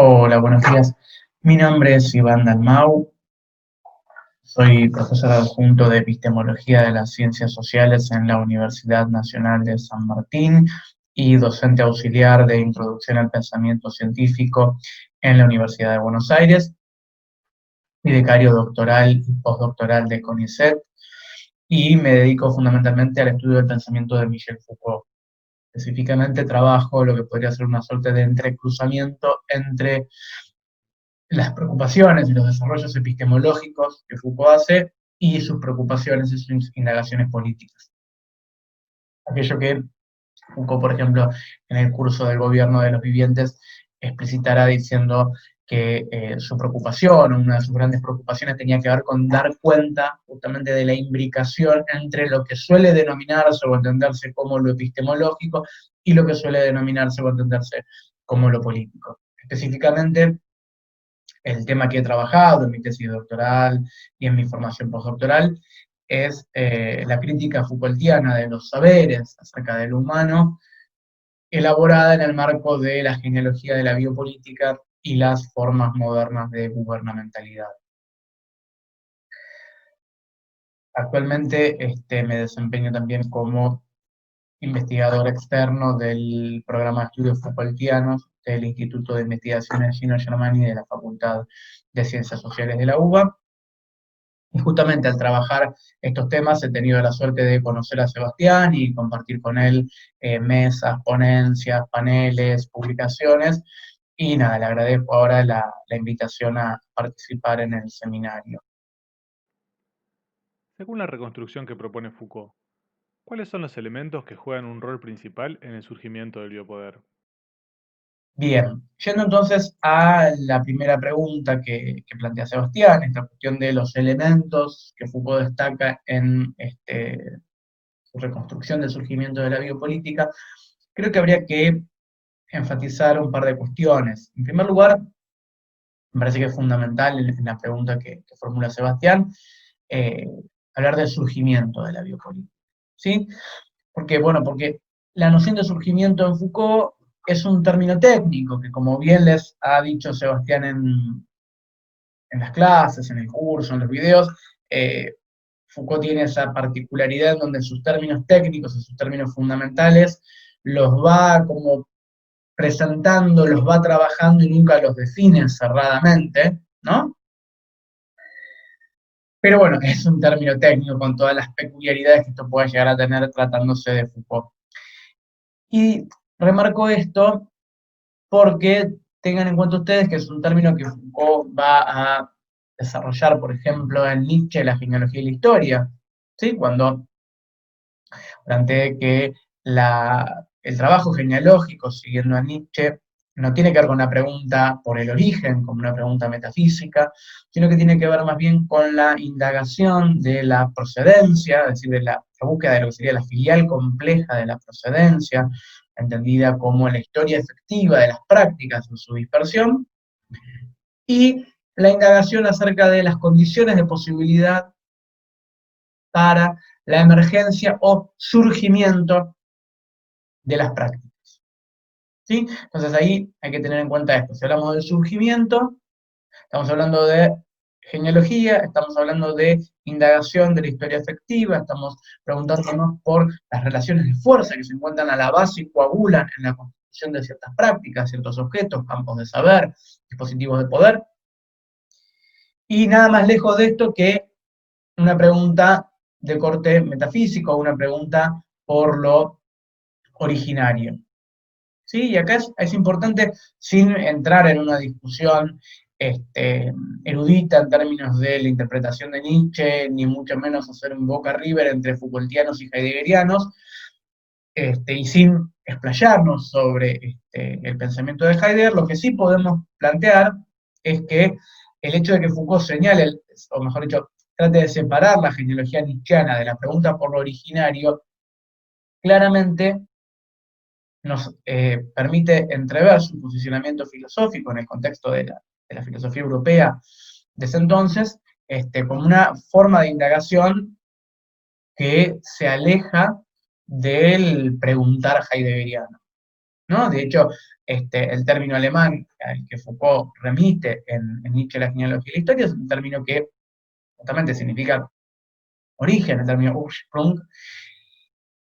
Hola, buenos días. Mi nombre es Iván Dalmau, soy profesor adjunto de Epistemología de las Ciencias Sociales en la Universidad Nacional de San Martín y docente auxiliar de Introducción al Pensamiento Científico en la Universidad de Buenos Aires y becario doctoral y postdoctoral de CONICET, y me dedico fundamentalmente al estudio del pensamiento de Michel Foucault. Específicamente trabajo lo que podría ser una suerte de entrecruzamiento entre las preocupaciones y los desarrollos epistemológicos que Foucault hace y sus preocupaciones y sus indagaciones políticas. Aquello que Foucault, por ejemplo, en el curso del gobierno de los vivientes, explicitará diciendo que su preocupación, una de sus grandes preocupaciones, tenía que ver con dar cuenta justamente de la imbricación entre lo que suele denominarse o entenderse como lo epistemológico y lo que suele denominarse o entenderse como lo político. Específicamente, el tema que he trabajado en mi tesis doctoral y en mi formación postdoctoral es la crítica Foucaultiana de los saberes acerca del humano, elaborada en el marco de la genealogía de la biopolítica y las formas modernas de gubernamentalidad. Actualmente me desempeño también como investigador externo del programa de estudios Foucaultianos del Instituto de Investigaciones Gino Germani de la Facultad de Ciencias Sociales de la UBA. Y justamente al trabajar estos temas he tenido la suerte de conocer a Sebastián y compartir con él mesas, ponencias, paneles, publicaciones. Y nada, le agradezco ahora la invitación a participar en el seminario. Según la reconstrucción que propone Foucault, ¿cuáles son los elementos que juegan un rol principal en el surgimiento del biopoder? Bien, yendo entonces a la primera pregunta que plantea Sebastián, esta cuestión de los elementos que Foucault destaca en su reconstrucción del surgimiento de la biopolítica, creo que habría que enfatizar un par de cuestiones. En primer lugar, me parece que es fundamental en la pregunta que formula Sebastián, eh, hablar del surgimiento de la biopolítica. ¿Sí? Porque, bueno, porque la noción de surgimiento en Foucault es un término técnico que, como bien les ha dicho Sebastián en las clases, en el curso, en los videos, Foucault tiene esa particularidad en donde sus términos técnicos y sus términos fundamentales los va como presentando, los va trabajando y nunca los define cerradamente, ¿no? Pero bueno, es un término técnico con todas las peculiaridades que esto puede llegar a tener tratándose de Foucault. Y remarco esto porque tengan en cuenta ustedes que es un término que Foucault va a desarrollar, por ejemplo, en Nietzsche, la genealogía y la historia, ¿sí? Cuando planteé que el trabajo genealógico, siguiendo a Nietzsche, no tiene que ver con una pregunta por el origen, como una pregunta metafísica, sino que tiene que ver más bien con la indagación de la procedencia, es decir, de la búsqueda de lo que sería la filial compleja de la procedencia, entendida como la historia efectiva de las prácticas en su dispersión, y la indagación acerca de las condiciones de posibilidad para la emergencia o surgimiento de las prácticas. ¿Sí? Entonces ahí hay que tener en cuenta esto. Si hablamos del surgimiento, estamos hablando de genealogía, estamos hablando de indagación de la historia efectiva, estamos preguntándonos por las relaciones de fuerza que se encuentran a la base y coagulan en la construcción de ciertas prácticas, ciertos objetos, campos de saber, dispositivos de poder. Y nada más lejos de esto que una pregunta de corte metafísico, una pregunta por lo originario. ¿Sí? Y acá es importante, sin entrar en una discusión erudita en términos de la interpretación de Nietzsche, ni mucho menos hacer un Boca River entre Foucaultianos y heideggerianos, y sin explayarnos sobre el pensamiento de Heidegger, lo que sí podemos plantear es que el hecho de que Foucault señale, o mejor dicho, trate de separar la genealogía nietzscheana de la pregunta por lo originario, claramente nos permite entrever su posicionamiento filosófico en el contexto de la filosofía europea de ese entonces, como una forma de indagación que se aleja del preguntar heideggeriano. ¿no? De hecho, el término alemán al que Foucault remite en Nietzsche, la genealogía y la historia, es un término que justamente significa origen, el término Ursprung,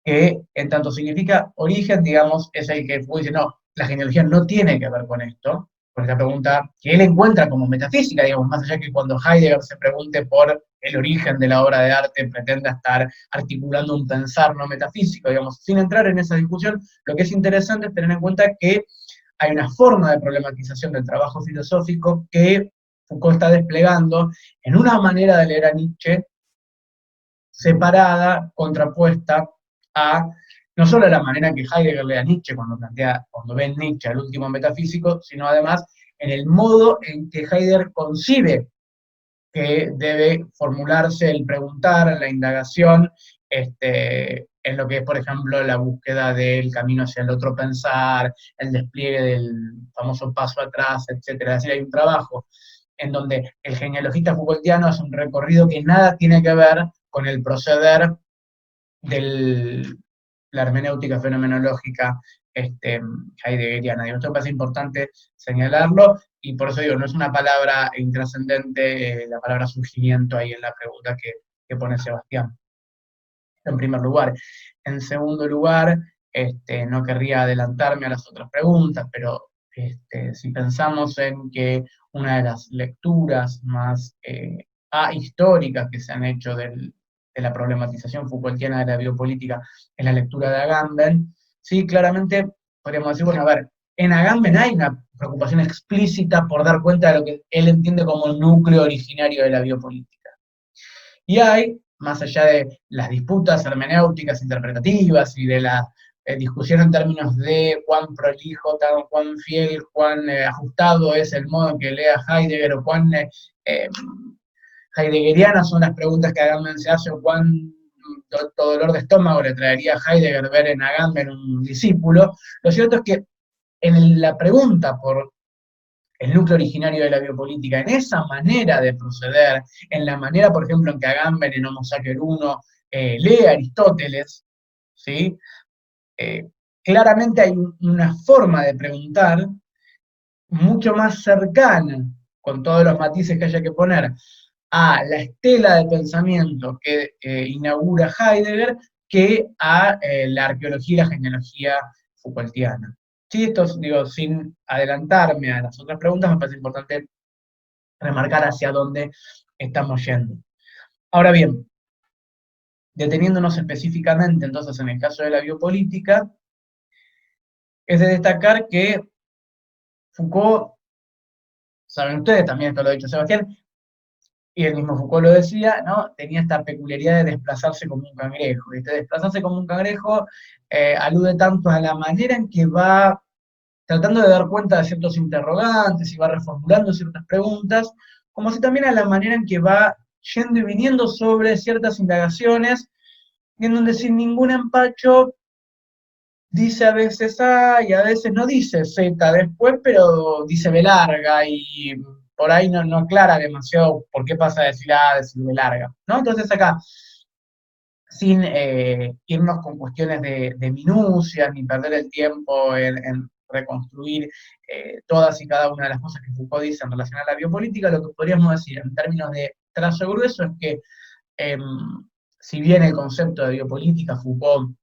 que en tanto significa origen, digamos, es el que Foucault dice, no, la genealogía no tiene que ver con esto, por esta pregunta que él encuentra como metafísica, digamos, más allá que cuando Heidegger se pregunte por el origen de la obra de arte, pretenda estar articulando un pensar no metafísico, digamos, sin entrar en esa discusión, lo que es interesante es tener en cuenta que hay una forma de problematización del trabajo filosófico que Foucault está desplegando en una manera de leer a Nietzsche separada, contrapuesta a no solo la manera en que Heidegger lee a Nietzsche cuando ve en Nietzsche al último metafísico, sino además en el modo en que Heidegger concibe que debe formularse el preguntar, la indagación, en lo que es, por ejemplo, la búsqueda del camino hacia el otro pensar, el despliegue del famoso paso atrás, etcétera. Es decir, hay un trabajo en donde el genealogista Foucaultiano hace un recorrido que nada tiene que ver con el proceder de la hermenéutica fenomenológica heideggeriana. Digo, esto me parece importante señalarlo, y por eso digo, no es una palabra intrascendente, la palabra surgimiento ahí en la pregunta que pone Sebastián, en primer lugar. En segundo lugar, no querría adelantarme a las otras preguntas, pero si pensamos en que una de las lecturas más históricas que se han hecho de la problematización Foucaultiana de la biopolítica es la lectura de Agamben, sí, claramente podríamos decir, bueno, a ver, en Agamben hay una preocupación explícita por dar cuenta de lo que él entiende como el núcleo originario de la biopolítica. Y hay, más allá de las disputas hermenéuticas interpretativas y de la discusión en términos de cuán prolijo, cuán fiel, cuán ajustado es el modo en que lea Heidegger, o cuán heideggerianas son las preguntas que Agamben se hace, o cuán dolor de estómago le traería a Heidegger ver en Agamben un discípulo. Lo cierto es que en la pregunta por el núcleo originario de la biopolítica, en esa manera de proceder, en la manera, por ejemplo, en que Agamben en Homo Sacer 1 lee a Aristóteles, ¿sí? Claramente hay una forma de preguntar mucho más cercana, con todos los matices que haya que poner, a la estela de pensamiento que inaugura Heidegger, que a la arqueología y la genealogía Foucaultiana. Sí, esto, digo, sin adelantarme a las otras preguntas, me parece importante remarcar hacia dónde estamos yendo. Ahora bien, deteniéndonos específicamente entonces en el caso de la biopolítica, es de destacar que Foucault, saben ustedes, también esto lo ha dicho Sebastián, y el mismo Foucault lo decía, ¿no? Tenía esta peculiaridad de desplazarse como un cangrejo. Este desplazarse como un cangrejo alude tanto a la manera en que va tratando de dar cuenta de ciertos interrogantes y va reformulando ciertas preguntas, como así también a la manera en que va yendo y viniendo sobre ciertas indagaciones, y en donde sin ningún empacho dice a veces A y a veces no dice Z después, pero dice B larga, y por ahí no aclara demasiado por qué pasa de decir A a decir B larga, ¿no? Entonces acá, sin irnos con cuestiones de minucias, ni perder el tiempo en reconstruir todas y cada una de las cosas que Foucault dice en relación a la biopolítica, lo que podríamos decir en términos de trazo grueso es que eh, si bien el concepto de biopolítica Foucault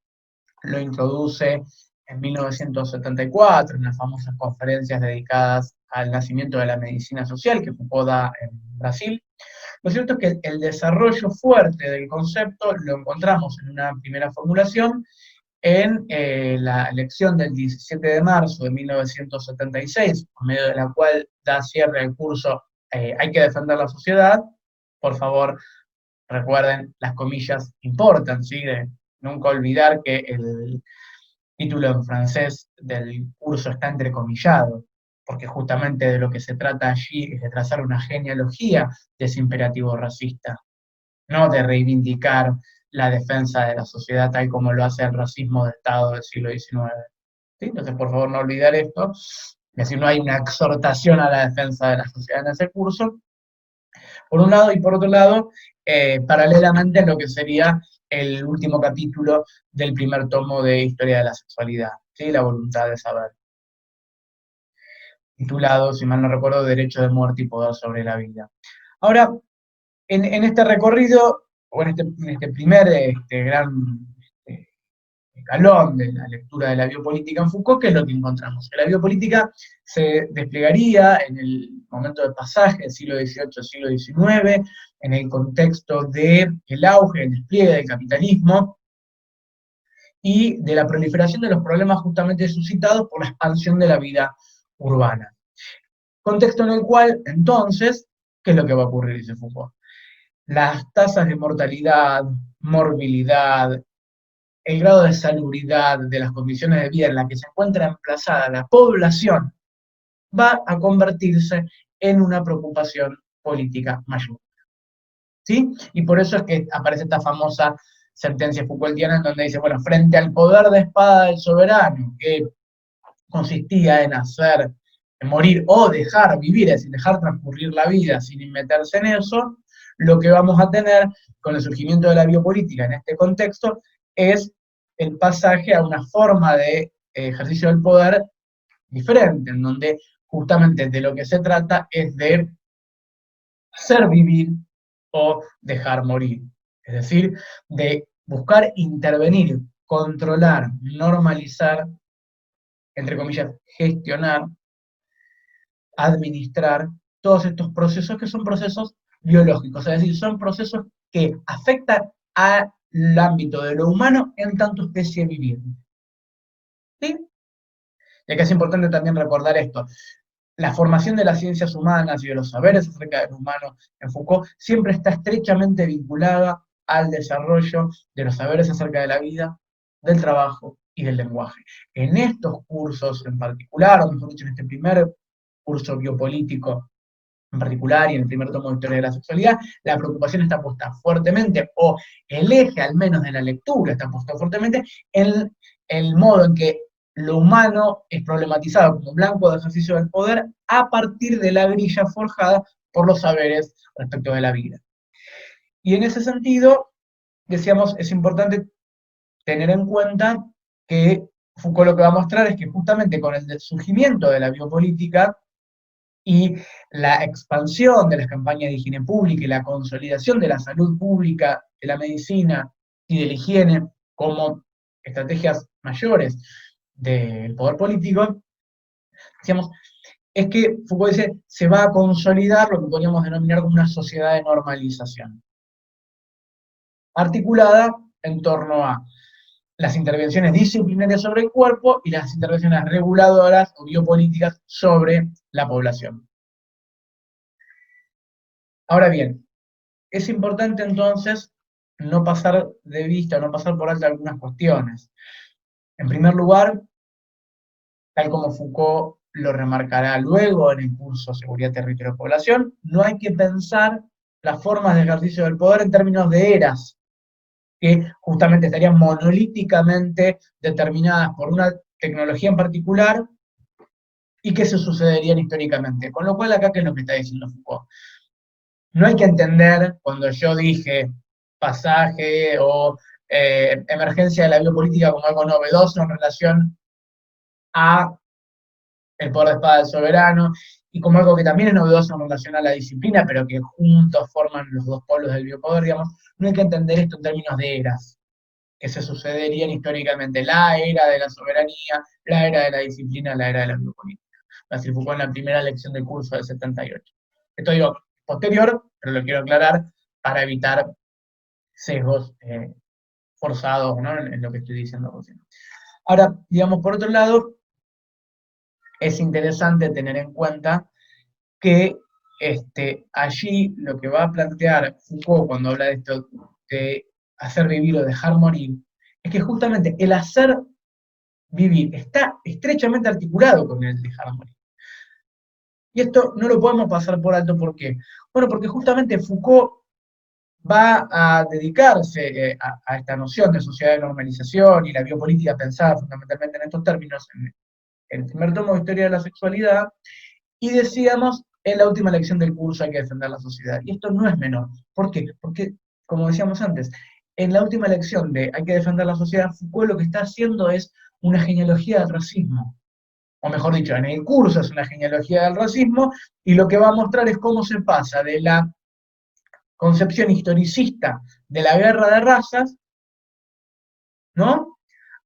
lo introduce en 1974 en las famosas conferencias dedicadas al nacimiento de la medicina social que Foucault da en Brasil, lo cierto es que el desarrollo fuerte del concepto lo encontramos en una primera formulación en la elección del 17 de marzo de 1976, por medio de la cual da cierre al curso Hay que defender la sociedad. Por favor, recuerden, las comillas importan, ¿sí? De nunca olvidar que el título en francés del curso está entrecomillado, porque justamente de lo que se trata allí es de trazar una genealogía de ese imperativo racista, no de reivindicar la defensa de la sociedad tal como lo hace el racismo de Estado del siglo XIX. ¿Sí? Entonces, por favor, no olvidar esto, es decir, no hay una exhortación a la defensa de la sociedad en ese curso, por un lado, y por otro lado, paralelamente a lo que sería el último capítulo del primer tomo de Historia de la Sexualidad. ¿sí? La voluntad de saber. Titulado, si mal no recuerdo, Derecho de muerte y poder sobre la vida. Ahora, en este recorrido, o en este primer gran este, escalón de la lectura de la biopolítica en Foucault, ¿qué es lo que encontramos? Que la biopolítica se desplegaría en el momento de pasaje del siglo XVIII, siglo XIX, en el contexto del auge, el despliegue del capitalismo y de la proliferación de los problemas justamente suscitados por la expansión de la vida urbana. Contexto en el cual, entonces, ¿qué es lo que va a ocurrir, dice Foucault? Las tasas de mortalidad, morbilidad, el grado de salubridad de las condiciones de vida en las que se encuentra emplazada la población va a convertirse en una preocupación política mayor. ¿Sí? Y por eso es que aparece esta famosa sentencia Foucaultiana en donde dice, bueno, frente al poder de espada del soberano, que consistía en hacer morir o dejar vivir, es decir, dejar transcurrir la vida sin meterse en eso, lo que vamos a tener con el surgimiento de la biopolítica en este contexto es el pasaje a una forma de ejercicio del poder diferente, en donde justamente de lo que se trata es de hacer vivir o dejar morir. Es decir, de buscar intervenir, controlar, normalizar, entre comillas, gestionar, administrar todos estos procesos que son procesos biológicos, es decir, son procesos que afectan al ámbito de lo humano en tanto especie viviente. ¿Sí? Y acá es importante también recordar esto. La formación de las ciencias humanas y de los saberes acerca del humano en Foucault siempre está estrechamente vinculada al desarrollo de los saberes acerca de la vida, del trabajo y del lenguaje. En estos cursos en particular, o mejor dicho, en este primer curso biopolítico en particular y en el primer tomo de Historia de la Sexualidad, la preocupación está puesta fuertemente, o el eje al menos de la lectura está puesto fuertemente, en el modo en que lo humano es problematizado como blanco de ejercicio del poder a partir de la grilla forjada por los saberes respecto de la vida. Y en ese sentido, decíamos, es importante tener en cuenta que Foucault lo que va a mostrar es que justamente con el surgimiento de la biopolítica y la expansión de las campañas de higiene pública y la consolidación de la salud pública, de la medicina y de la higiene como estrategias mayores del poder político, decíamos, es que Foucault dice, se va a consolidar lo que podríamos denominar como una sociedad de normalización, articulada en torno a las intervenciones disciplinarias sobre el cuerpo y las intervenciones reguladoras o biopolíticas sobre la población. Ahora bien, es importante entonces no pasar de vista, no pasar por alto algunas cuestiones. En primer lugar, tal como Foucault lo remarcará luego en el curso Seguridad, Territorio y Población, no hay que pensar las formas de ejercicio del poder en términos de eras, que justamente estarían monolíticamente determinadas por una tecnología en particular y que se sucederían históricamente. Con lo cual acá, ¿qué es lo que está diciendo Foucault? No hay que entender cuando yo dije pasaje o emergencia de la biopolítica como algo novedoso en relación a el poder de espada del soberano y como algo que también es novedoso en relación a la disciplina, pero que juntos forman los dos polos del biopoder, digamos. No hay que entender esto en términos de eras que se sucederían históricamente, la era de la soberanía, la era de la disciplina, la era de la biopolítica. Así Foucault en la primera lección del curso del 78. Esto digo posterior, pero lo quiero aclarar para evitar sesgos forzados, ¿no? En lo que estoy diciendo. Ahora, digamos, por otro lado, es interesante tener en cuenta que allí lo que va a plantear Foucault cuando habla de esto de hacer vivir o dejar morir, es que justamente el hacer vivir está estrechamente articulado con el dejar morir. Y esto no lo podemos pasar por alto, ¿por qué? Bueno, porque justamente Foucault va a dedicarse a esta noción de sociedad de normalización y la biopolítica pensada fundamentalmente en estos términos, en el primer tomo de Historia de la Sexualidad, y decíamos, en la última lección del curso hay que defender la sociedad. Y esto no es menor. ¿Por qué? Porque, como decíamos antes, en la última lección de hay que defender la sociedad, Foucault lo que está haciendo es una genealogía del racismo, o mejor dicho, en el curso es una genealogía del racismo, y lo que va a mostrar es cómo se pasa de la concepción historicista de la guerra de razas, ¿no?,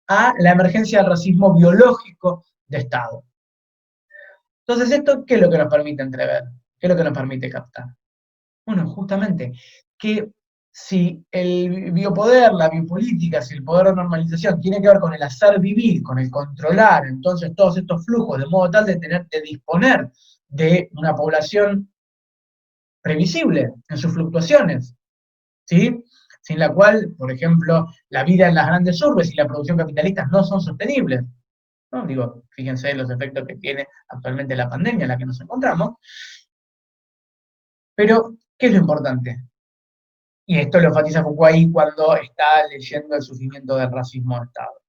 a la emergencia del racismo biológico de Estado. Entonces, ¿esto qué es lo que nos permite entrever? ¿Qué es lo que nos permite captar? Bueno, justamente, que si el biopoder, la biopolítica, si el poder de normalización tiene que ver con el hacer vivir, con el controlar, entonces todos estos flujos, de modo tal de disponer de una población previsible en sus fluctuaciones, ¿sí? Sin la cual, por ejemplo, la vida en las grandes urbes y la producción capitalista no son sostenibles, ¿no? Digo, fíjense los efectos que tiene actualmente la pandemia en la que nos encontramos, pero ¿qué es lo importante? Y esto lo enfatiza Foucault ahí cuando está leyendo el sufrimiento del racismo de Estado.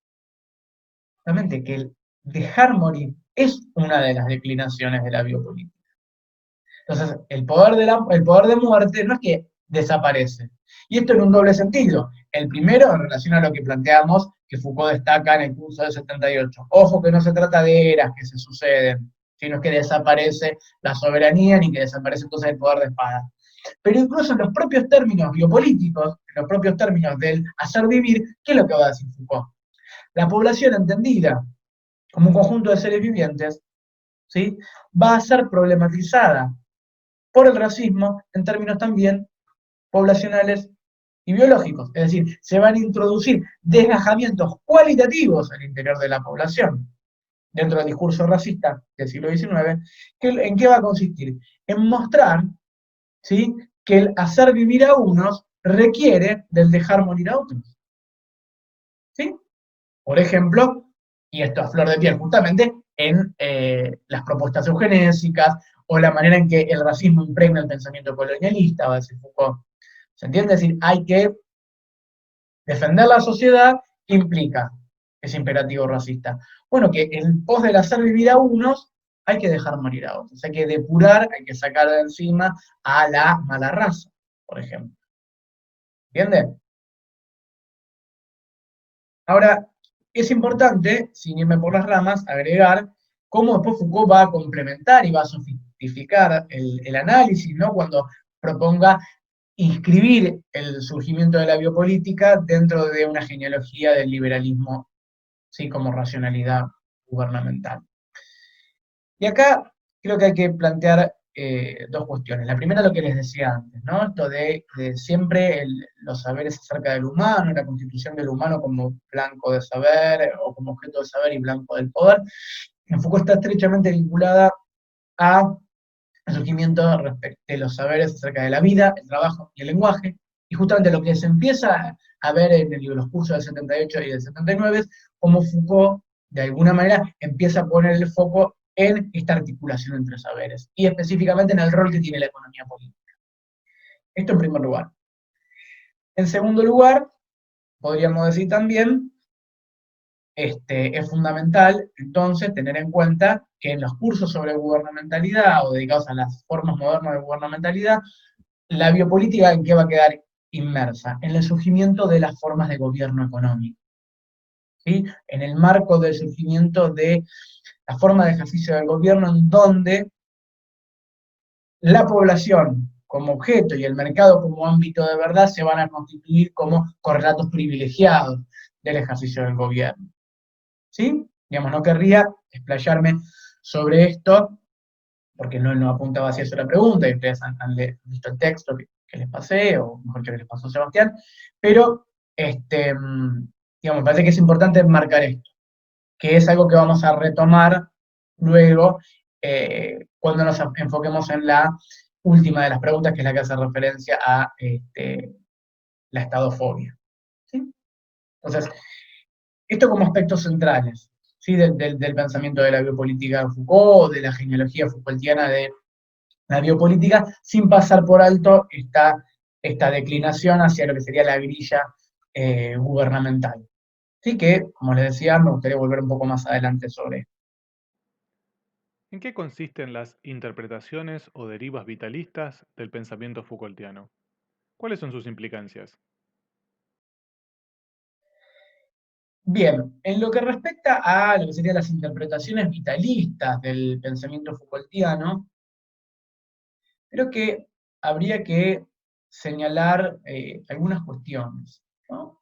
Realmente que el dejar morir es una de las declinaciones de la biopolítica. Entonces, el poder de muerte no es que desaparece. Y esto en un doble sentido. El primero, en relación a lo que planteamos, que Foucault destaca en el curso del 78. Ojo que no se trata de eras que se suceden, sino que desaparece la soberanía ni que desaparece entonces el poder de espada. Pero incluso en los propios términos biopolíticos, en los propios términos del hacer vivir, ¿qué es lo que va a decir Foucault? La población entendida como un conjunto de seres vivientes, ¿sí?, va a ser problematizada por el racismo en términos también poblacionales y biológicos. Es decir, se van a introducir desgajamientos cualitativos al interior de la población, dentro del discurso racista del siglo XIX, ¿en qué va a consistir? En mostrar, ¿sí?, que el hacer vivir a unos requiere del dejar morir a otros. ¿Sí? Por ejemplo, y esto a flor de piel justamente, en las propuestas eugenésicas o la manera en que el racismo impregna el pensamiento colonialista, va a decir Foucault. ¿Se entiende? Es decir, hay que defender la sociedad implica ese imperativo racista. Bueno, que en pos del hacer vivir a unos, hay que dejar morir a otros. Hay que depurar, hay que sacar de encima a la mala raza, por ejemplo. ¿Entiende? Ahora, es importante, sin irme por las ramas, agregar cómo después Foucault va a complementar y va a sofisticar el análisis, ¿no?, cuando proponga inscribir el surgimiento de la biopolítica dentro de una genealogía del liberalismo, ¿sí?, como racionalidad gubernamental. Y acá creo que hay que plantear dos cuestiones. La primera, lo que les decía antes, ¿no?, esto de siempre los saberes acerca del humano, la constitución del humano como blanco de saber, o como objeto de saber y blanco del poder. En Foucault está estrechamente vinculada a el surgimiento de los saberes acerca de la vida, el trabajo y el lenguaje, y justamente lo que se empieza a ver en los cursos del 78 y del 79 es cómo Foucault, de alguna manera, empieza a poner el foco en esta articulación entre saberes, y específicamente en el rol que tiene la economía política. Esto en primer lugar. En segundo lugar, podríamos decir también, es fundamental entonces tener en cuenta que en los cursos sobre gubernamentalidad o dedicados a las formas modernas de gubernamentalidad, la biopolítica, ¿en qué va a quedar inmersa? En el surgimiento de las formas de gobierno económico, ¿sí? En el marco del surgimiento de la forma de ejercicio del gobierno en donde la población como objeto y el mercado como ámbito de verdad se van a constituir como correlatos privilegiados del ejercicio del gobierno. ¿Sí? Digamos, no querría explayarme sobre esto, porque no apuntaba hacia eso la pregunta, y ustedes han visto el texto que les pasé, o mejor que les pasó Sebastián, pero, digamos, me parece que es importante marcar esto, que es algo que vamos a retomar luego, cuando nos enfoquemos en la última de las preguntas, que es la que hace referencia a la estadofobia. ¿Sí? Entonces, esto como aspectos centrales, ¿sí?, del pensamiento de la biopolítica de Foucault, de la genealogía Foucaultiana de la biopolítica, sin pasar por alto esta declinación hacia lo que sería la grilla gubernamental. Así que, como les decía, me gustaría volver un poco más adelante sobre esto. ¿En qué consisten las interpretaciones o derivas vitalistas del pensamiento Foucaultiano? ¿Cuáles son sus implicancias? Bien, en lo que respecta a lo que serían las interpretaciones vitalistas del pensamiento Foucaultiano, creo que habría que señalar algunas cuestiones, ¿no?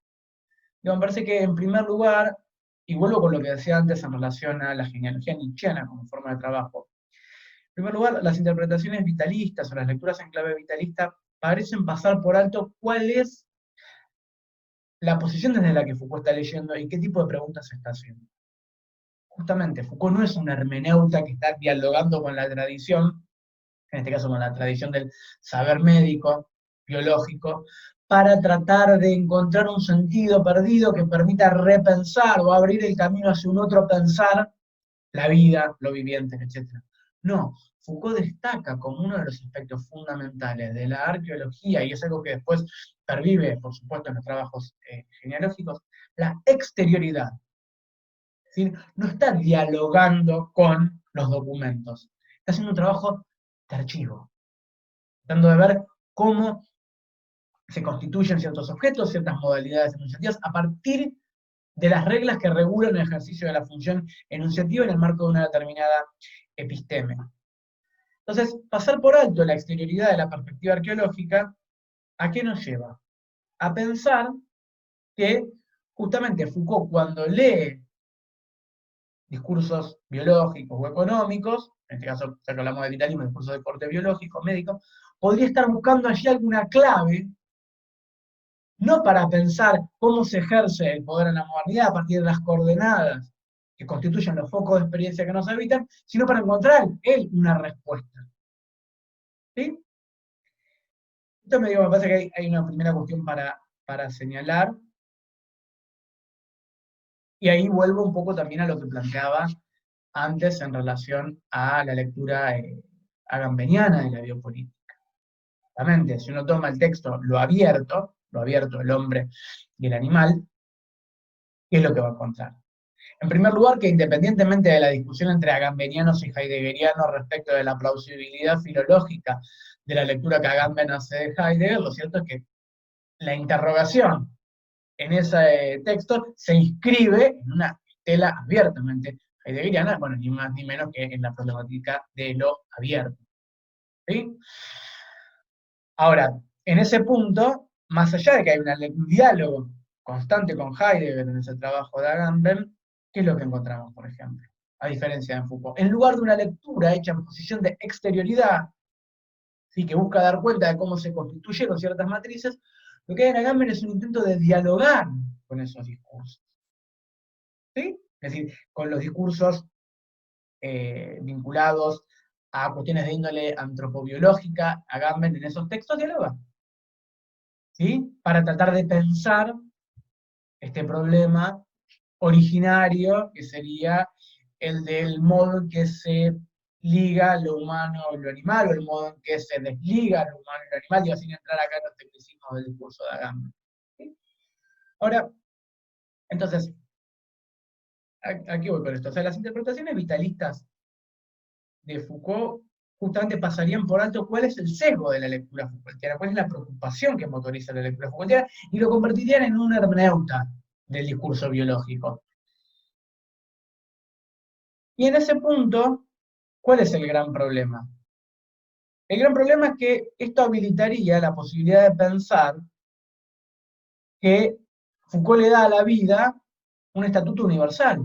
Digo, me parece que en primer lugar, y vuelvo con lo que decía antes en relación a la genealogía nietzscheana como forma de trabajo, en primer lugar, las interpretaciones vitalistas o las lecturas en clave vitalista parecen pasar por alto cuál es la posición desde la que Foucault está leyendo y qué tipo de preguntas se está haciendo. Justamente, Foucault no es un hermeneuta que está dialogando con la tradición, en este caso con la tradición del saber médico, biológico, para tratar de encontrar un sentido perdido que permita repensar o abrir el camino hacia un otro pensar la vida, lo viviente, etc. No, Foucault destaca como uno de los aspectos fundamentales de la arqueología, y es algo que después pervive, por supuesto, en los trabajos genealógicos, la exterioridad. ¿Sí? No está dialogando con los documentos, está haciendo un trabajo de archivo, tratando de ver cómo se constituyen ciertos objetos, ciertas modalidades enunciativas, a partir de las reglas que regulan el ejercicio de la función enunciativa en el marco de una determinada episteme. Entonces, pasar por alto la exterioridad de la perspectiva arqueológica, ¿a qué nos lleva? A pensar que justamente Foucault, cuando lee discursos biológicos o económicos, en este caso, ya que hablamos de vitalismo, discursos de corte biológico, médico, podría estar buscando allí alguna clave, no para pensar cómo se ejerce el poder en la modernidad a partir de las coordenadas que constituyen los focos de experiencia que nos habitan, sino para encontrar él una respuesta. ¿Sí? Esto me parece que hay una primera cuestión para señalar, y ahí vuelvo un poco también a lo que planteaba antes en relación a la lectura agambeniana de la biopolítica. Exactamente, si uno toma el texto, lo abierto, el hombre y el animal, ¿qué es lo que va a encontrar? En primer lugar, que independientemente de la discusión entre agambenianos y heideggerianos respecto de la plausibilidad filológica de la lectura que Agamben hace de Heidegger, lo cierto es que la interrogación en ese texto se inscribe en una estela abiertamente heideggeriana, bueno, ni más ni menos que en la problemática de lo abierto. ¿Sí? Ahora, en ese punto, más allá de que hay un diálogo constante con Heidegger en ese trabajo de Agamben, ¿qué es lo que encontramos, por ejemplo? A diferencia de Foucault. En lugar de una lectura hecha en posición de exterioridad, ¿sí? Que busca dar cuenta de cómo se constituyeron ciertas matrices, lo que hay en Agamben es un intento de dialogar con esos discursos. ¿Sí? Es decir, con los discursos vinculados a cuestiones de índole antropobiológica, Agamben en esos textos dialoga. ¿Sí? Para tratar de pensar este problema originario, que sería el del modo en que se liga lo humano y lo animal, o el modo en que se desliga lo humano y lo animal, digo, sin entrar acá en los tecnicismos del discurso de Agamben. ¿Sí? Ahora, entonces, aquí voy con esto. O sea, las interpretaciones vitalistas de Foucault justamente pasarían por alto cuál es el sesgo de la lectura Foucaultiana, cuál es la preocupación que motoriza la lectura Foucaultiana, y lo convertirían en un hermeneuta del discurso biológico. Y en ese punto, ¿cuál es el gran problema? El gran problema es que esto habilitaría la posibilidad de pensar que Foucault le da a la vida un estatuto universal.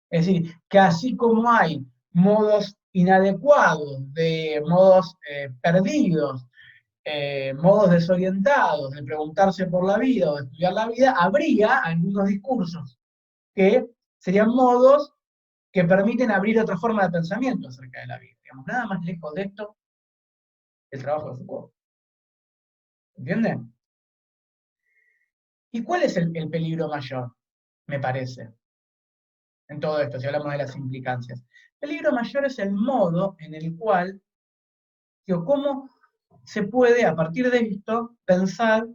Es decir, que así como hay modos inadecuados, de modos perdidos, modos desorientados de preguntarse por la vida o de estudiar la vida, habría algunos discursos que serían modos que permiten abrir otra forma de pensamiento acerca de la vida. Digamos, nada más lejos de esto el trabajo de Foucault. ¿Entienden? ¿Y cuál es el peligro mayor, me parece, en todo esto, si hablamos de las implicancias? El peligro mayor es el modo en el cual, digo, cómo se puede, a partir de esto, pensar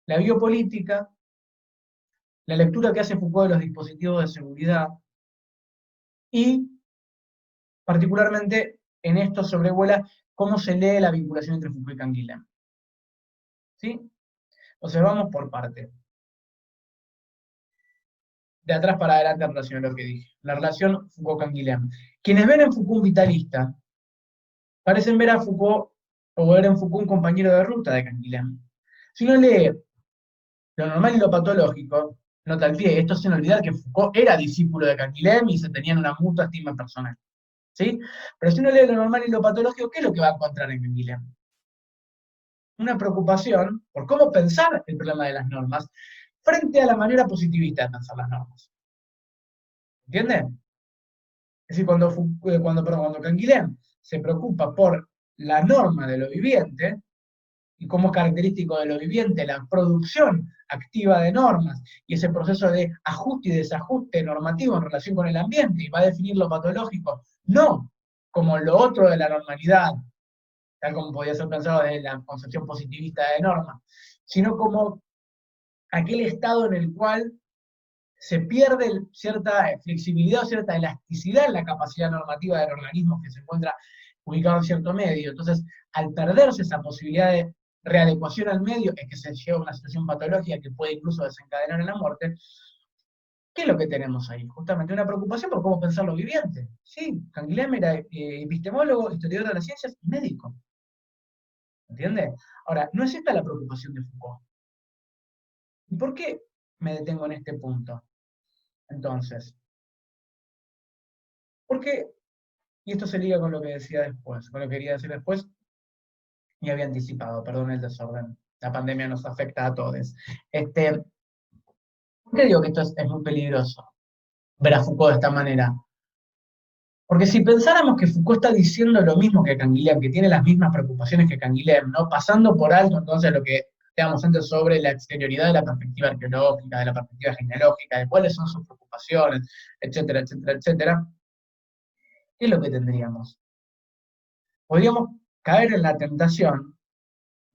la biopolítica, la lectura que hace Foucault de los dispositivos de seguridad, y particularmente en esto sobrevuela cómo se lee la vinculación entre Foucault y Canguilhem. ¿Sí? Entonces vamos por parte. de atrás para adelante en relación a lo que dije. La relación Foucault-Canguilhem. Quienes ven en Foucault un vitalista, parecen ver a Foucault o ver en Foucault un compañero de ruta de Canguilhem. Si uno lee lo normal y lo patológico, nota al pie, esto sin olvidar que Foucault era discípulo de Canguilhem y se tenían una mutua estima personal. ¿Sí? Pero si uno lee lo normal y lo patológico, ¿qué es lo que va a encontrar en Canguilhem? Una preocupación por cómo pensar el problema de las normas frente a la manera positivista de pensar las normas. ¿Entienden? Es decir, cuando Canguilhem se preocupa por la norma de lo viviente, y como es característico de lo viviente la producción activa de normas y ese proceso de ajuste y desajuste normativo en relación con el ambiente, y va a definir lo patológico, no como lo otro de la normalidad, tal como podía ser pensado desde la concepción positivista de norma, sino como aquel estado en el cual se pierde cierta flexibilidad o cierta elasticidad en la capacidad normativa del organismo que se encuentra ubicado en cierto medio. Entonces, al perderse esa posibilidad de readecuación al medio, es que se llega a una situación patológica que puede incluso desencadenar en la muerte. ¿Qué es lo que tenemos ahí? Justamente una preocupación por cómo pensar lo viviente. Sí, Canguilhem era epistemólogo, historiador de las ciencias y médico. ¿Entiende? Ahora, no es esta la preocupación de Foucault. ¿Y por qué me detengo en este punto? Entonces, porque, y esto se liga con lo que decía después, con lo que quería decir después, y había anticipado, perdón el desorden. La pandemia nos afecta a todos. ¿Por qué digo que esto es muy peligroso? Ver a Foucault de esta manera. Porque si pensáramos que Foucault está diciendo lo mismo que Canguilhem, que tiene las mismas preocupaciones que Canguilhem, ¿no? Pasando por alto entonces lo que decíamos antes sobre la exterioridad de la perspectiva arqueológica, de la perspectiva genealógica, de cuáles son sus preocupaciones, etcétera, etcétera, etcétera, ¿qué es lo que tendríamos? Podríamos caer en la tentación,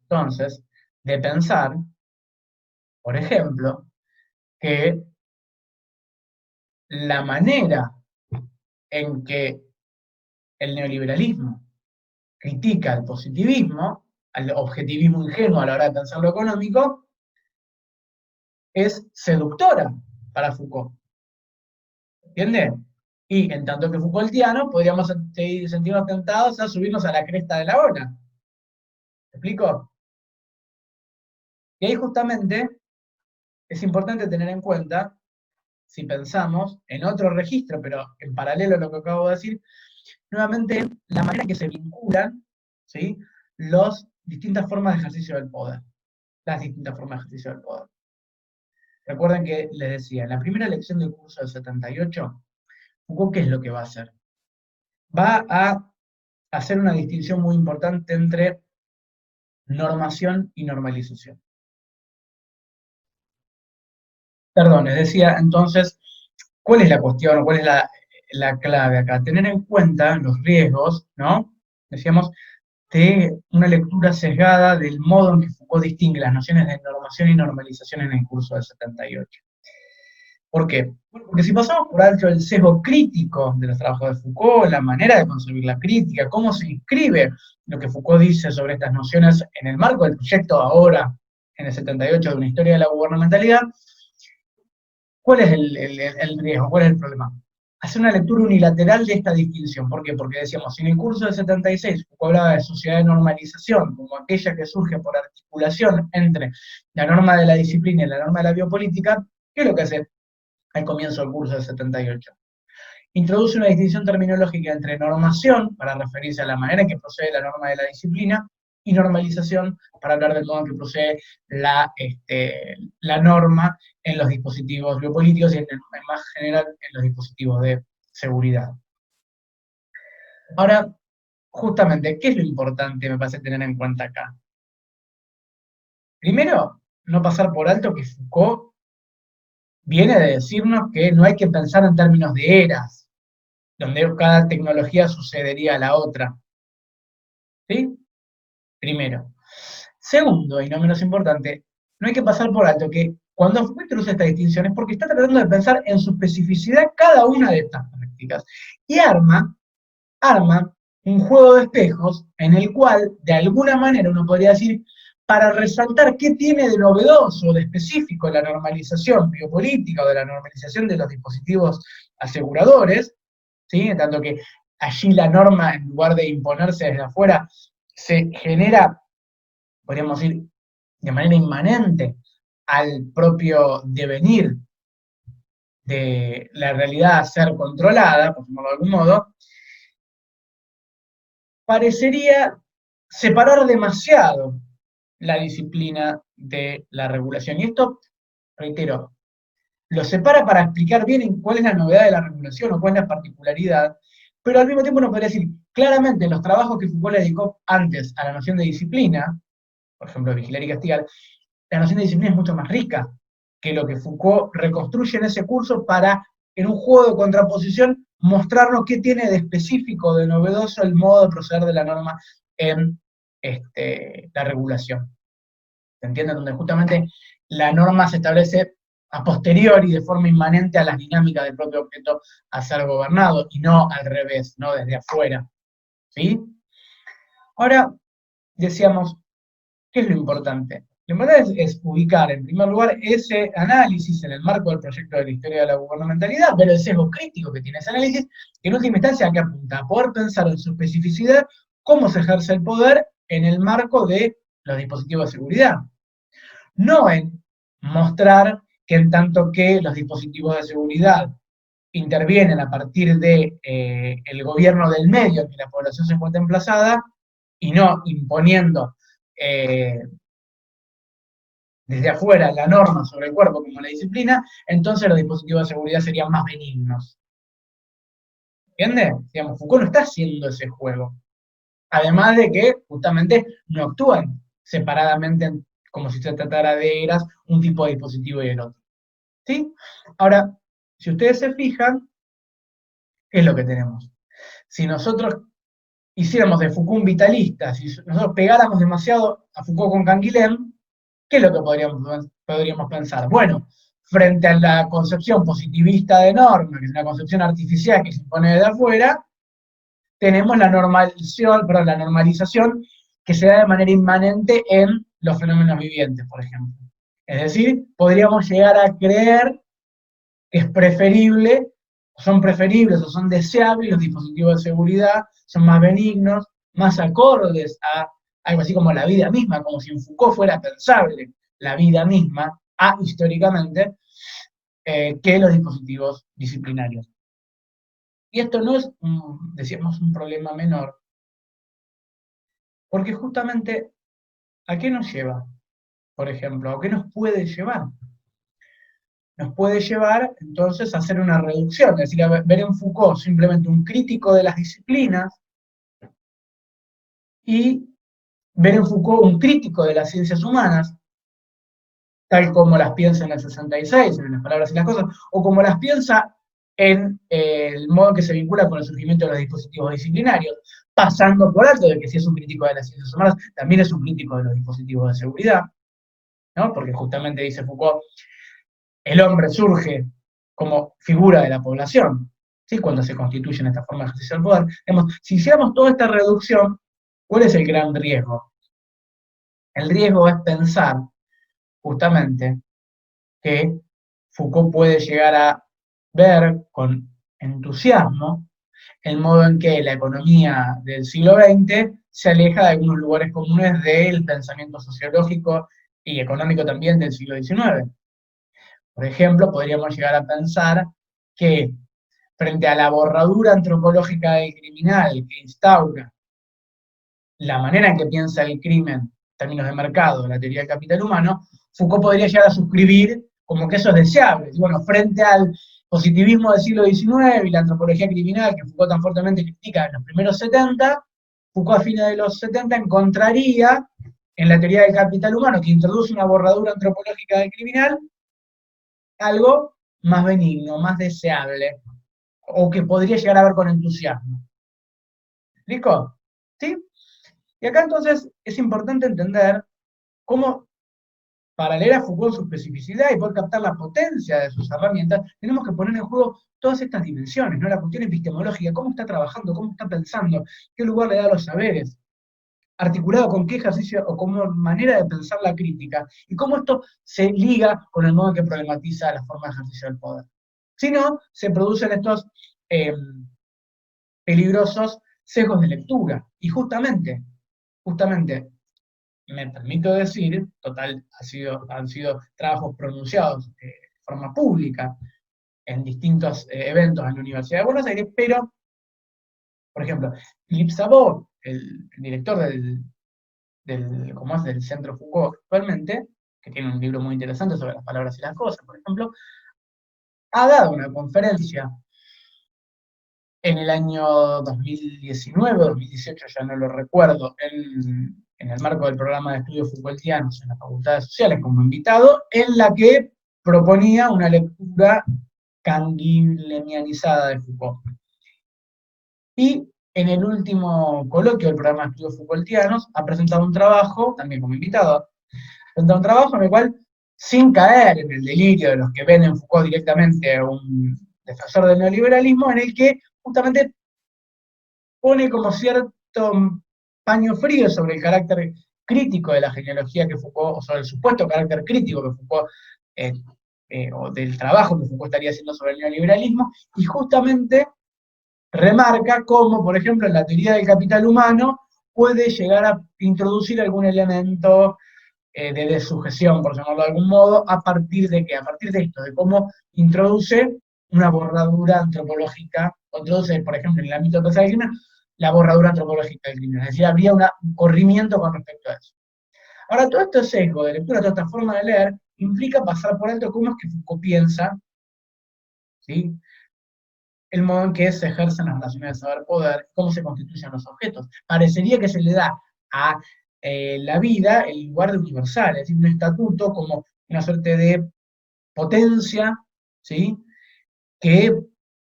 entonces, de pensar, por ejemplo, que la manera en que el neoliberalismo critica al positivismo, al objetivismo ingenuo a la hora de pensar lo económico, es seductora para Foucault. ¿Entiende? Y en tanto que Foucaultiano, podríamos sentirnos tentados a subirnos a la cresta de la ola. ¿Me explico? Y ahí justamente es importante tener en cuenta, si pensamos en otro registro, pero en paralelo a lo que acabo de decir, nuevamente la manera en que se vinculan, ¿sí?, las distintas formas de ejercicio del poder. Las distintas formas de ejercicio del poder. Recuerden que les decía, en la primera lección del curso del 78, Foucault, ¿qué es lo que va a hacer? Va a hacer una distinción muy importante entre normación y normalización. Perdón, les decía entonces, ¿cuál es la cuestión, cuál es la clave acá? Tener en cuenta los riesgos, ¿no? Decíamos, de una lectura sesgada del modo en que Foucault distingue las nociones de normación y normalización en el curso del 78. ¿Por qué? Porque si pasamos por alto el sesgo crítico de los trabajos de Foucault, la manera de concebir la crítica, cómo se inscribe lo que Foucault dice sobre estas nociones en el marco del proyecto ahora, en el 78, de una historia de la gubernamentalidad, ¿cuál es el riesgo? ¿Cuál es el problema? Hacer una lectura unilateral de esta distinción. ¿Por qué? Porque decíamos, si en el curso del 76 Foucault hablaba de sociedad de normalización como aquella que surge por articulación entre la norma de la disciplina y la norma de la biopolítica, ¿qué es lo que hace al comienzo del curso del 78? Introduce una distinción terminológica entre normación, para referirse a la manera en que procede la norma de la disciplina, y normalización, para hablar del modo en que procede la norma en los dispositivos biopolíticos y en más general en los dispositivos de seguridad. Ahora, justamente, ¿qué es lo importante, me parece, tener en cuenta acá? Primero, no pasar por alto que Foucault viene de decirnos que no hay que pensar en términos de eras, donde cada tecnología sucedería a la otra. ¿Sí? Primero. Segundo, y no menos importante, no hay que pasar por alto que cuando Foucault introduce esta distinción es porque está tratando de pensar en su especificidad cada una de estas prácticas. Y arma un juego de espejos en el cual, de alguna manera, uno podría decir, para resaltar qué tiene de novedoso, de específico la normalización biopolítica o de la normalización de los dispositivos aseguradores, ¿sí? En tanto que allí la norma, en lugar de imponerse desde afuera, se genera, podríamos decir, de manera inmanente al propio devenir de la realidad a ser controlada, por llamarlo de algún modo, parecería separar demasiado la disciplina de la regulación. Y esto, reitero, lo separa para explicar bien en cuál es la novedad de la regulación o cuál es la particularidad, pero al mismo tiempo uno podría decir, claramente los trabajos que Foucault le dedicó antes a la noción de disciplina, por ejemplo, vigilar y castigar, la noción de disciplina es mucho más rica que lo que Foucault reconstruye en ese curso para, en un juego de contraposición, mostrarnos qué tiene de específico, de novedoso el modo de proceder de la norma en la regulación. ¿Se entiende? Donde justamente la norma se establece a posteriori, de forma inmanente a las dinámicas del propio objeto a ser gobernado, y no al revés, no desde afuera. ¿Sí? Ahora, decíamos, ¿qué es lo importante? Lo importante es ubicar, en primer lugar, ese análisis en el marco del proyecto de la historia de la gubernamentalidad, ver el sesgo crítico que tiene ese análisis, que en última instancia a qué apunta, a poder pensar en su especificidad cómo se ejerce el poder en el marco de los dispositivos de seguridad. No en mostrar que en tanto que los dispositivos de seguridad intervienen a partir de el gobierno del medio en que la población se encuentra emplazada, y no imponiendo desde afuera la norma sobre el cuerpo como la disciplina, entonces los dispositivos de seguridad serían más benignos. ¿Entiendes? Digamos, Foucault no está haciendo ese juego. Además de que justamente no actúan separadamente como si se tratara de eras un tipo de dispositivo y el otro. ¿Sí? Ahora, si ustedes se fijan, ¿qué es lo que tenemos? Si nosotros hiciéramos de Foucault un vitalista, si nosotros pegáramos demasiado a Foucault con Canguilhem, ¿qué es lo que podríamos pensar? Bueno, frente a la concepción positivista de norma, que es una concepción artificial que se impone desde afuera, tenemos la normalización que se da de manera inmanente en los fenómenos vivientes, por ejemplo. Es decir, podríamos llegar a creer que es preferible, son preferibles o son deseables los dispositivos de seguridad, son más benignos, más acordes a algo así como la vida misma, como si en Foucault fuera pensable la vida misma, históricamente, que los dispositivos disciplinarios. Y esto no es, decíamos, un problema menor, porque justamente, ¿a qué nos lleva? Por ejemplo, ¿a qué nos puede llevar? Nos puede llevar entonces a hacer una reducción, es decir, a ver en Foucault simplemente un crítico de las disciplinas y ver en Foucault un crítico de las ciencias humanas, tal como las piensa en el 66, en las palabras y las cosas, o como las piensa en el modo en que se vincula con el surgimiento de los dispositivos disciplinarios, pasando por alto de que si es un crítico de las ciencias humanas, también es un crítico de los dispositivos de seguridad, ¿no? Porque justamente dice Foucault, el hombre surge como figura de la población, ¿sí? Cuando se constituyen estas formas de ejercicio del poder. Digamos, si hiciéramos toda esta reducción, ¿cuál es el gran riesgo? El riesgo es pensar justamente que Foucault puede llegar a ver con entusiasmo el modo en que la economía del siglo XX se aleja de algunos lugares comunes del pensamiento sociológico y económico también del siglo XIX. Por ejemplo, podríamos llegar a pensar que frente a la borradura antropológica del criminal que instaura la manera en que piensa el crimen en términos de mercado, la teoría del capital humano, Foucault podría llegar a suscribir como que eso es deseable. Y bueno, frente al positivismo del siglo XIX y la antropología criminal que Foucault tan fuertemente critica en los primeros 70, Foucault a fines de los 70 encontraría en la teoría del capital humano, que introduce una borradura antropológica del criminal, algo más benigno, más deseable, o que podría llegar a ver con entusiasmo. ¿Explico? ¿Sí? Y acá entonces es importante entender cómo, para leer a Foucault su especificidad y poder captar la potencia de sus herramientas, tenemos que poner en juego todas estas dimensiones, ¿no? La cuestión epistemológica, cómo está trabajando, cómo está pensando, qué lugar le da a los saberes, articulado con qué ejercicio o como manera de pensar la crítica, y cómo esto se liga con el modo en que problematiza la forma de ejercicio del poder. Si no, se producen estos eh, peligrosos sesgos de lectura. Y justamente, me permito decir, total, han sido trabajos pronunciados de forma pública en distintos eventos en la Universidad de Buenos Aires, pero, por ejemplo, Philippe Sabot, el director del Centro Foucault actualmente, que tiene un libro muy interesante sobre las palabras y las cosas, por ejemplo, ha dado una conferencia en el año 2019 o 2018, ya no lo recuerdo, en el marco del programa de estudios Foucaultianos en las facultades sociales como invitado, en la que proponía una lectura canguilenianizada de Foucault. Y en el último coloquio del programa de estudios Foucaultianos ha presentado un trabajo, también como invitado, ha presentado un trabajo en el cual, sin caer en el delirio de los que ven en Foucault directamente a un defensor del neoliberalismo, en el que justamente pone como cierto paño frío sobre el carácter crítico de la genealogía que Foucault, o sobre el supuesto carácter crítico que Foucault, eh, o del trabajo que Foucault estaría haciendo sobre el neoliberalismo, y justamente remarca cómo, por ejemplo, en la teoría del capital humano puede llegar a introducir algún elemento de desujeción, por llamarlo de algún modo, ¿a partir de qué? A partir de esto, de cómo introduce una borradura antropológica, o introduce, por ejemplo, en el ámbito de del crimen, la borradura antropológica del crimen. Es decir, habría un corrimiento con respecto a eso. Ahora, todo este sesgo de lectura, toda esta forma de leer, implica pasar por alto cómo es que Foucault piensa, ¿sí?, el modo en que se ejercen las relaciones de saber-poder, cómo se constituyen los objetos. Parecería que se le da a la vida el lugar de universal, es decir, un estatuto como una suerte de potencia, ¿sí?, que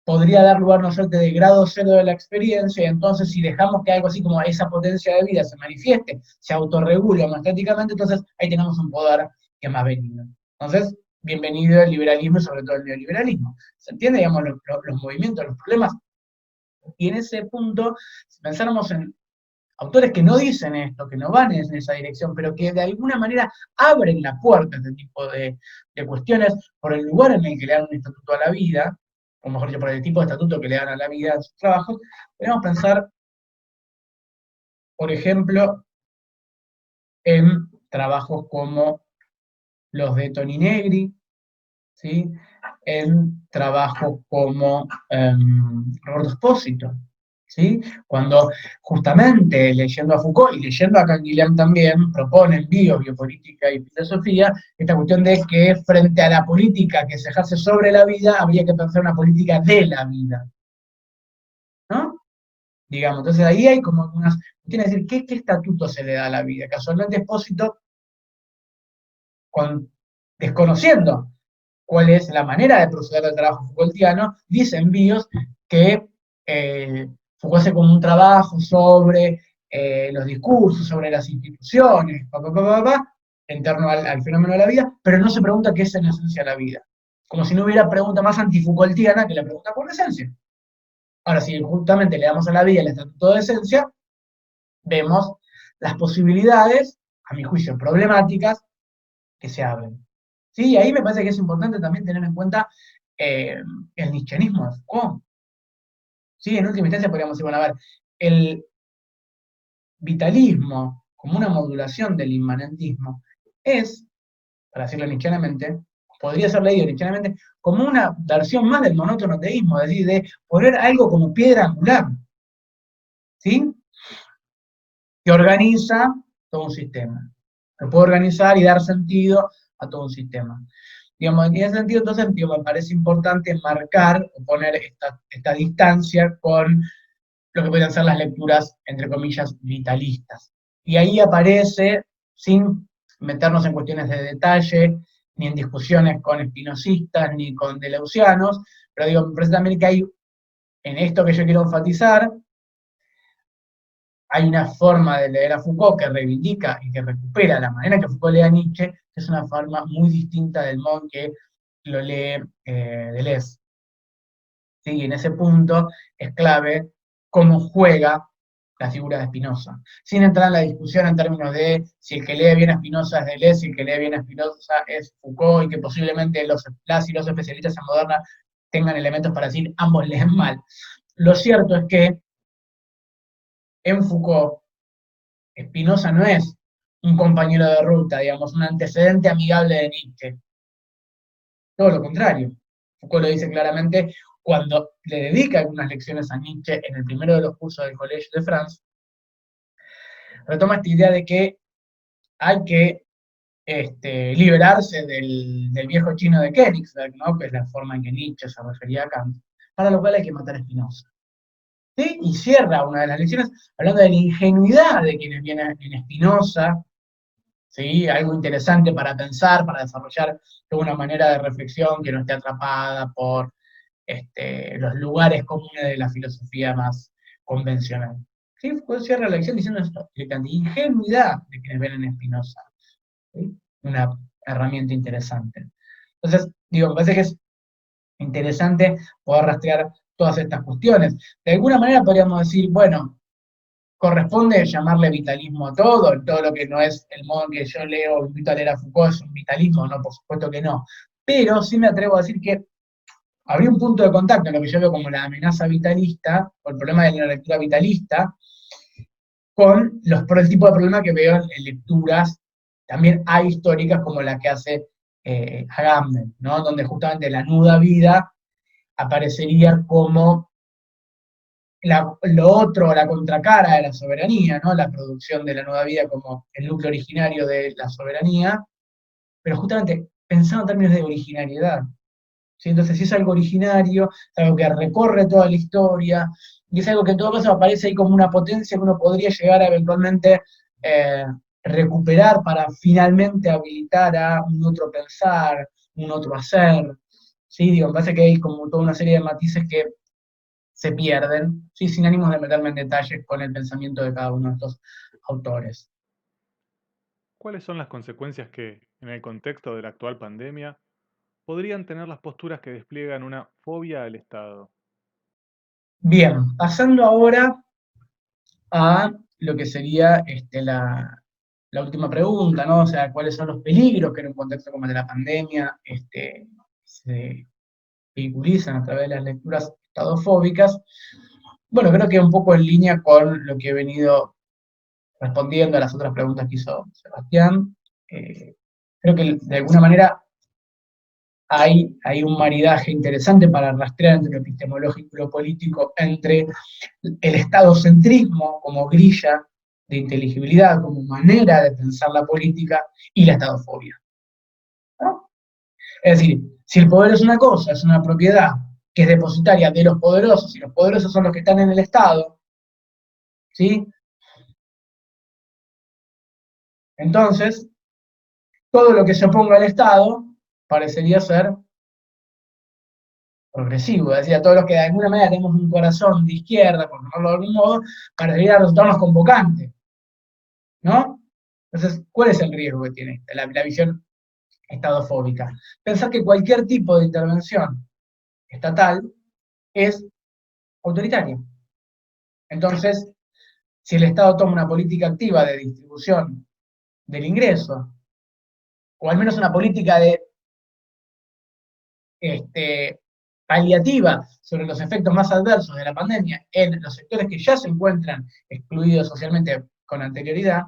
podría dar lugar a una suerte de grado cero de la experiencia, y entonces si dejamos que algo así como esa potencia de vida se manifieste, se autorregule homeostáticamente, entonces ahí tenemos un poder que es más benigno. Entonces, bienvenido el liberalismo y sobre todo el neoliberalismo. ¿Se entiende, digamos, los movimientos, los problemas? Y en ese punto, si pensáramos en autores que no dicen esto, que no van en esa dirección, pero que de alguna manera abren la puerta a este tipo de cuestiones por el lugar en el que le dan un estatuto a la vida, o mejor dicho, por el tipo de estatuto que le dan a la vida en sus trabajos, podemos pensar, por ejemplo, en trabajos como los de Toninegri, ¿sí?, en trabajos como Roberto Espósito, ¿sí?, cuando justamente leyendo a Foucault y leyendo a Canguilhem también, proponen biopolítica y filosofía, esta cuestión de que frente a la política que se ejerce sobre la vida, habría que pensar una política de la vida, ¿no? Digamos, entonces ahí hay como algunas, tiene que decir, ¿qué estatuto se le da a la vida? Casualmente Espósito, desconociendo cuál es la manera de proceder al trabajo Foucaultiano, dice en Bios que Foucault hace como un trabajo sobre los discursos, sobre las instituciones, en torno al fenómeno de la vida, pero no se pregunta qué es en esencia la vida. Como si no hubiera pregunta más antifoucaultiana que la pregunta por la esencia. Ahora, si justamente le damos a la vida el estatuto de esencia, vemos las posibilidades, a mi juicio problemáticas, que se abren. Sí, y ahí me parece que es importante también tener en cuenta el nietzscheanismo de Foucault. Sí, en última instancia podríamos decir, bueno, a ver, el vitalismo como una modulación del inmanentismo es, para decirlo nietzscheanamente, podría ser leído nietzscheanamente como una versión más del monótono teísmo, es decir, de poner algo como piedra angular, ¿sí?, que organiza todo un sistema, que puede organizar y dar sentido a todo un sistema. Digamos, en ese sentido, entonces, me parece importante marcar o poner esta distancia con lo que pueden ser las lecturas, entre comillas, vitalistas. Y ahí aparece, sin meternos en cuestiones de detalle, ni en discusiones con espinosistas, ni con deleuzianos, pero digo, me parece también que hay, en esto que yo quiero enfatizar, hay una forma de leer a Foucault que reivindica y que recupera la manera que Foucault lee a Nietzsche, que es una forma muy distinta del modo en que lo lee Deleuze. ¿Sí? Y en ese punto es clave cómo juega la figura de Spinoza, sin entrar en la discusión en términos de si el que lee bien a Spinoza es Deleuze, si el que lee bien a Spinoza es Foucault, y que posiblemente las y los especialistas en moderna tengan elementos para decir ambos leen mal. Lo cierto es que en Foucault, Spinoza no es un compañero de ruta, digamos, un antecedente amigable de Nietzsche. Todo lo contrario. Foucault lo dice claramente cuando le dedica algunas lecciones a Nietzsche en el primero de los cursos del Collège de France, retoma esta idea de que hay que liberarse del viejo chino de Königsberg, ¿no? Que es la forma en que Nietzsche se refería a Kant, para lo cual hay que matar a Spinoza. ¿Sí? Y cierra una de las lecciones hablando de la ingenuidad de quienes vienen en Spinoza, ¿sí? Algo interesante para pensar, para desarrollar toda una manera de reflexión que no esté atrapada por los lugares comunes de la filosofía más convencional. ¿Sí? Foucault cierra la lección diciendo esto, directamente, ingenuidad de quienes ven en Spinoza. ¿Sí? Una herramienta interesante. Entonces, digo, me parece que es interesante poder rastrear todas estas cuestiones. De alguna manera podríamos decir, bueno, corresponde llamarle vitalismo a todo lo que no es el modo en que yo leo, invito a leer a Foucault, es un vitalismo, no, por supuesto que no. Pero sí me atrevo a decir que habría un punto de contacto en lo que yo veo como la amenaza vitalista, o el problema de la lectura vitalista, con el tipo de problema que veo en lecturas también ahistóricas como la que hace Agamben, ¿no? Donde justamente la nuda vida aparecería como lo otro, la contracara de la soberanía, ¿no? La producción de la nuda vida como el núcleo originario de la soberanía, pero justamente pensando en términos de originariedad. ¿Sí? Entonces, si es algo originario, es algo que recorre toda la historia, y es algo que en todo caso aparece ahí como una potencia que uno podría llegar a eventualmente eh, recuperar para finalmente habilitar a un otro pensar, un otro hacer. ¿Sí? Digo, me parece que hay como toda una serie de matices que se pierden, ¿sí? Sin ánimos de meterme en detalles con el pensamiento de cada uno de estos autores. ¿Cuáles son las consecuencias que, en el contexto de la actual pandemia, podrían tener las posturas que despliegan una fobia al Estado? Bien, pasando ahora a lo que sería la última pregunta, ¿no? O sea, ¿cuáles son los peligros que en un contexto como el de la pandemia se vehiculizan a través de las lecturas estadofóbicas? Bueno, creo que un poco en línea con lo que he venido respondiendo a las otras preguntas que hizo Sebastián. Creo que de alguna manera hay un maridaje interesante para rastrear entre lo epistemológico y lo político, entre el estadocentrismo como grilla de inteligibilidad, como manera de pensar la política, y la estadofobia, ¿no? Es decir, si el poder es una cosa, es una propiedad que es depositaria de los poderosos, y los poderosos son los que están en el Estado, ¿sí? Entonces, todo lo que se oponga al Estado parecería ser progresivo, es decir, a todos los que de alguna manera tenemos un corazón de izquierda, por llamarlo de algún modo, parecería resultarnos convocante, ¿no? Entonces, ¿cuál es el riesgo que tiene la visión estadofóbica? Pensar que cualquier tipo de intervención estatal es autoritaria. Entonces, si el Estado toma una política activa de distribución del ingreso, o al menos una política de paliativa sobre los efectos más adversos de la pandemia en los sectores que ya se encuentran excluidos socialmente con anterioridad,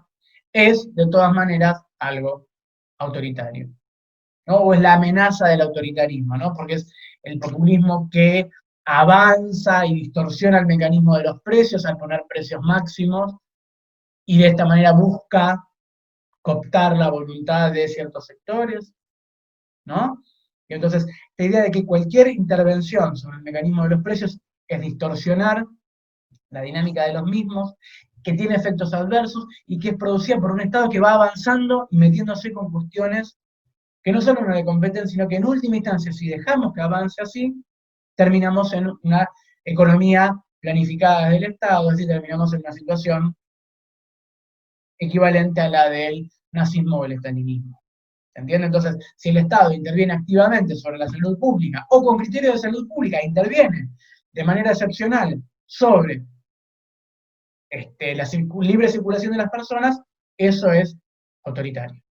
es de todas maneras algo autoritario, ¿no? O es la amenaza del autoritarismo, ¿no? Porque es el populismo que avanza y distorsiona el mecanismo de los precios al poner precios máximos y de esta manera busca cooptar la voluntad de ciertos sectores, ¿no? Y entonces, la idea de que cualquier intervención sobre el mecanismo de los precios es distorsionar la dinámica de los mismos, que tiene efectos adversos y que es producida por un Estado que va avanzando y metiéndose con cuestiones que no solo no le competen, sino que en última instancia, si dejamos que avance así, terminamos en una economía planificada del Estado, es decir, terminamos en una situación equivalente a la del nazismo o el estalinismo. ¿Se entiende? Entonces, si el Estado interviene activamente sobre la salud pública o con criterios de salud pública interviene de manera excepcional sobre la libre circulación de las personas, eso es autoritario.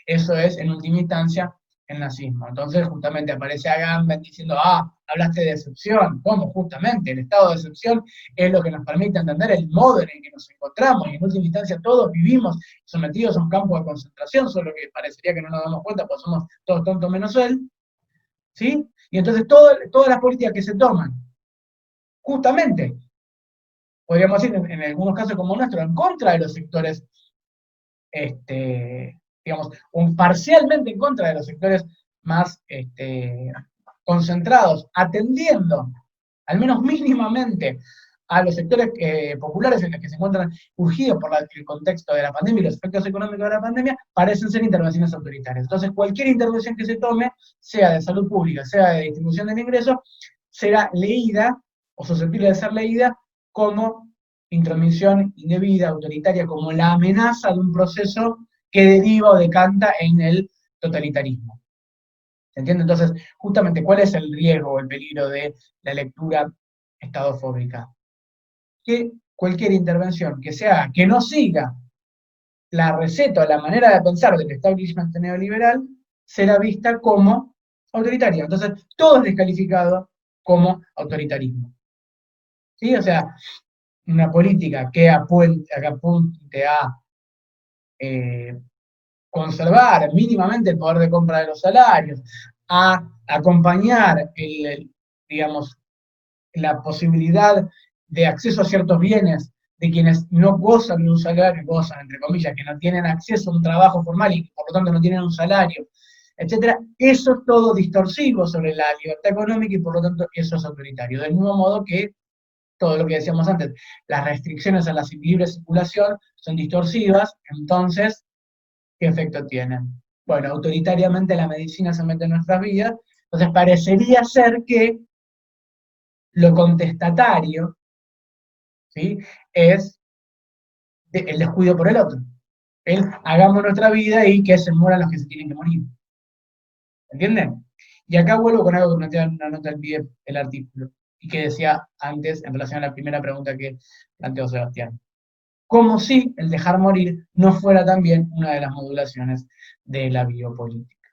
Eso es, en última instancia, el nazismo. Entonces, justamente aparece Agamben diciendo, hablaste de excepción. ¿Cómo? Justamente, el estado de excepción es lo que nos permite entender el modo en el que nos encontramos, y en última instancia todos vivimos sometidos a un campo de concentración, solo que parecería que no nos damos cuenta, pues somos todos tontos menos él, ¿sí? Y entonces todas las políticas que se toman, justamente, podríamos decir, en algunos casos como nuestro, en contra de los sectores, digamos, parcialmente en contra de los sectores más concentrados, atendiendo, al menos mínimamente, a los sectores populares en los que se encuentran urgidos por el contexto de la pandemia y los efectos económicos de la pandemia, parecen ser intervenciones autoritarias. Entonces, cualquier intervención que se tome, sea de salud pública, sea de distribución del ingreso, será leída o susceptible de ser leída como intromisión indebida, autoritaria, como la amenaza de un proceso que deriva o decanta en el totalitarismo. ¿Se entiende? Entonces, justamente, ¿cuál es el riesgo o el peligro de la lectura estadofóbica? Que cualquier intervención que se haga, que no siga la receta o la manera de pensar del establishment neoliberal, será vista como autoritaria. Entonces, todo es descalificado como autoritarismo. ¿Sí? O sea, una política que apunte a conservar mínimamente el poder de compra de los salarios, a acompañar digamos, la posibilidad de acceso a ciertos bienes de quienes no gozan de un salario, gozan, entre comillas, que no tienen acceso a un trabajo formal y por lo tanto no tienen un salario, etcétera, eso es todo distorsivo sobre la libertad económica y por lo tanto eso es autoritario. Del mismo modo que todo lo que decíamos antes, las restricciones a la libre circulación son distorsivas, entonces, ¿qué efecto tienen? Bueno, autoritariamente la medicina se mete en nuestras vidas, entonces parecería ser que lo contestatario, ¿sí?, es el descuido por el otro. Hagamos nuestra vida y que se mueran los que se tienen que morir. ¿Entienden? Y acá vuelvo con algo que plantea en una nota al pie del artículo, y que decía antes en relación a la primera pregunta que planteó Sebastián. Como si el dejar morir no fuera también una de las modulaciones de la biopolítica.